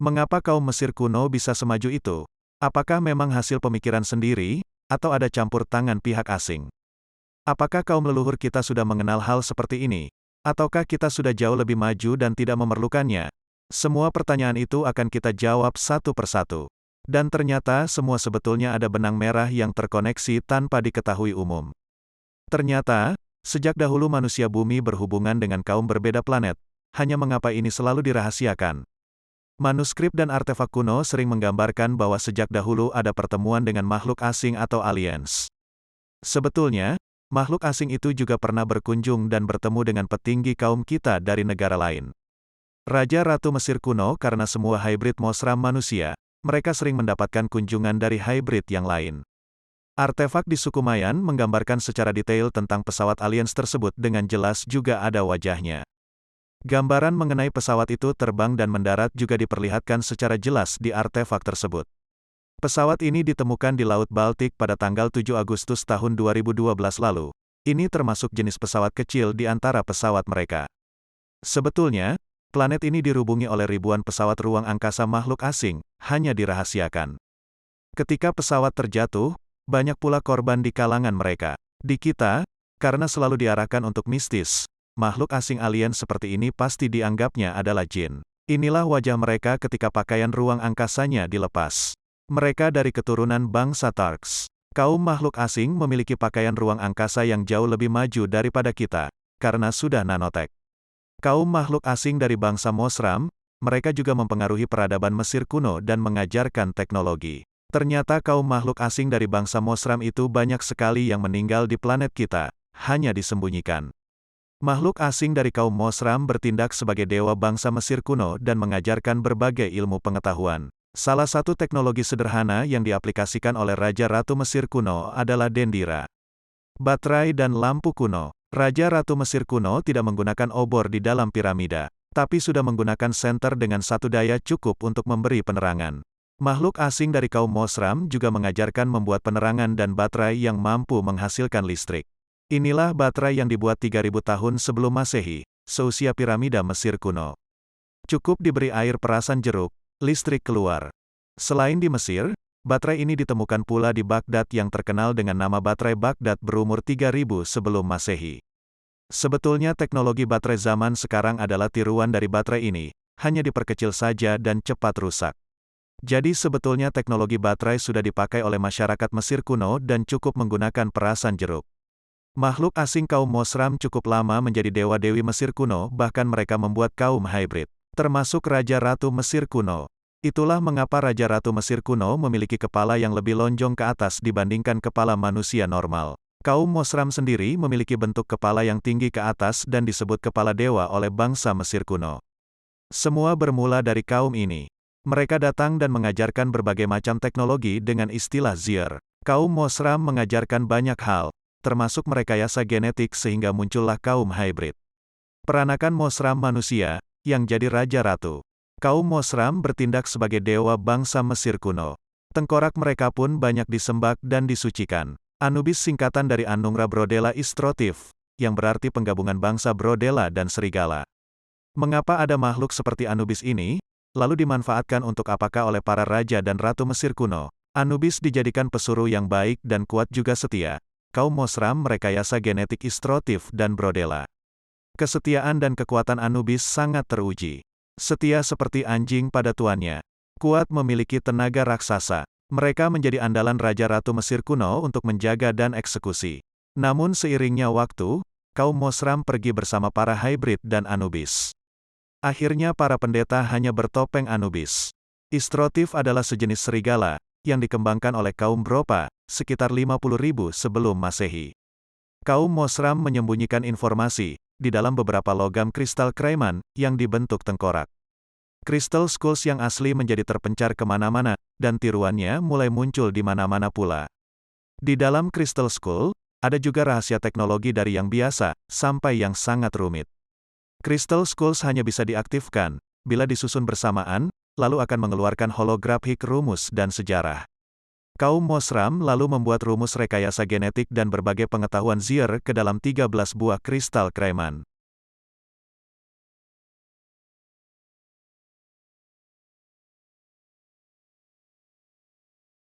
Mengapa kaum Mesir kuno bisa semaju itu? Apakah memang hasil pemikiran sendiri, atau ada campur tangan pihak asing? Apakah kaum leluhur kita sudah mengenal hal seperti ini? Ataukah kita sudah jauh lebih maju dan tidak memerlukannya? Semua pertanyaan itu akan kita jawab satu persatu. Dan ternyata semua sebetulnya ada benang merah yang terkoneksi tanpa diketahui umum. Ternyata, sejak dahulu manusia bumi berhubungan dengan kaum berbeda planet. Hanya mengapa ini selalu dirahasiakan? Manuskrip dan artefak kuno sering menggambarkan bahwa sejak dahulu ada pertemuan dengan makhluk asing atau aliens. Sebetulnya, makhluk asing itu juga pernah berkunjung dan bertemu dengan petinggi kaum kita dari negara lain. Raja Ratu Mesir kuno karena semua hybrid Mosram manusia, mereka sering mendapatkan kunjungan dari hybrid yang lain. Artefak di Sukumayan menggambarkan secara detail tentang pesawat aliens tersebut dengan jelas juga ada wajahnya. Gambaran mengenai pesawat itu terbang dan mendarat juga diperlihatkan secara jelas di artefak tersebut. Pesawat ini ditemukan di Laut Baltik pada tanggal 7 Agustus tahun 2012 lalu. Ini termasuk jenis pesawat kecil di antara pesawat mereka. Sebetulnya, planet ini dirubungi oleh ribuan pesawat ruang angkasa makhluk asing, hanya dirahasiakan. Ketika pesawat terjatuh, banyak pula korban di kalangan mereka. Di kita, karena selalu diarahkan untuk mistis, makhluk asing alien seperti ini pasti dianggapnya adalah jin. Inilah wajah mereka ketika pakaian ruang angkasanya dilepas. Mereka dari keturunan bangsa Tarks. Kaum makhluk asing memiliki pakaian ruang angkasa yang jauh lebih maju daripada kita, karena sudah nanotech. Kaum makhluk asing dari bangsa Mosram, mereka juga mempengaruhi peradaban Mesir kuno dan mengajarkan teknologi. Ternyata kaum makhluk asing dari bangsa Mosram itu banyak sekali yang meninggal di planet kita, hanya disembunyikan. Makhluk asing dari kaum Mosram bertindak sebagai dewa bangsa Mesir kuno dan mengajarkan berbagai ilmu pengetahuan. Salah satu teknologi sederhana yang diaplikasikan oleh Raja Ratu Mesir kuno adalah dendira. Baterai dan lampu kuno. Raja Ratu Mesir kuno tidak menggunakan obor di dalam piramida, tapi sudah menggunakan senter dengan satu daya cukup untuk memberi penerangan. Makhluk asing dari kaum Mosram juga mengajarkan membuat penerangan dan baterai yang mampu menghasilkan listrik. Inilah baterai yang dibuat 3000 tahun sebelum Masehi, seusia piramida Mesir kuno. Cukup diberi air perasan jeruk, listrik keluar. Selain di Mesir, baterai ini ditemukan pula di Baghdad yang terkenal dengan nama baterai Baghdad berumur 3000 sebelum Masehi. Sebetulnya teknologi baterai zaman sekarang adalah tiruan dari baterai ini, hanya diperkecil saja dan cepat rusak. Jadi sebetulnya teknologi baterai sudah dipakai oleh masyarakat Mesir kuno dan cukup menggunakan perasan jeruk. Makhluk asing kaum Mosram cukup lama menjadi dewa-dewi Mesir kuno, bahkan mereka membuat kaum hybrid, termasuk Raja Ratu Mesir kuno. Itulah mengapa Raja Ratu Mesir kuno memiliki kepala yang lebih lonjong ke atas dibandingkan kepala manusia normal. Kaum Mosram sendiri memiliki bentuk kepala yang tinggi ke atas dan disebut kepala dewa oleh bangsa Mesir kuno. Semua bermula dari kaum ini. Mereka datang dan mengajarkan berbagai macam teknologi dengan istilah Zir. Kaum Mosram mengajarkan banyak hal, termasuk merekayasa genetik sehingga muncullah kaum hybrid. Peranakan Mosram manusia, yang jadi Raja Ratu. Kaum Mosram bertindak sebagai dewa bangsa Mesir kuno. Tengkorak mereka pun banyak disembah dan disucikan. Anubis singkatan dari Anungra Brodella Istrotif, yang berarti penggabungan bangsa Brodella dan serigala. Mengapa ada makhluk seperti Anubis ini? Lalu dimanfaatkan untuk apakah oleh para raja dan ratu Mesir kuno? Anubis dijadikan pesuruh yang baik dan kuat juga setia. Kaum Mosram merekayasa genetik Istrotif dan Brodella. Kesetiaan dan kekuatan Anubis sangat teruji. Setia seperti anjing pada tuannya. Kuat memiliki tenaga raksasa. Mereka menjadi andalan Raja Ratu Mesir kuno untuk menjaga dan eksekusi. Namun seiringnya waktu, kaum Mosram pergi bersama para hybrid dan Anubis. Akhirnya para pendeta hanya bertopeng Anubis. Istrotif adalah sejenis serigala, yang dikembangkan oleh kaum Bropa, sekitar 50.000 sebelum Masehi. Kaum Mosram menyembunyikan informasi di dalam beberapa logam kristal Kraiman yang dibentuk tengkorak. Crystal Skulls yang asli menjadi terpencar kemana-mana, dan tiruannya mulai muncul di mana-mana pula. Di dalam Crystal Skull, ada juga rahasia teknologi dari yang biasa, sampai yang sangat rumit. Crystal Skulls hanya bisa diaktifkan bila disusun bersamaan, lalu akan mengeluarkan holografik rumus dan sejarah. Kaum Mosram lalu membuat rumus rekayasa genetik dan berbagai pengetahuan Zir ke dalam 13 buah kristal Kraiman.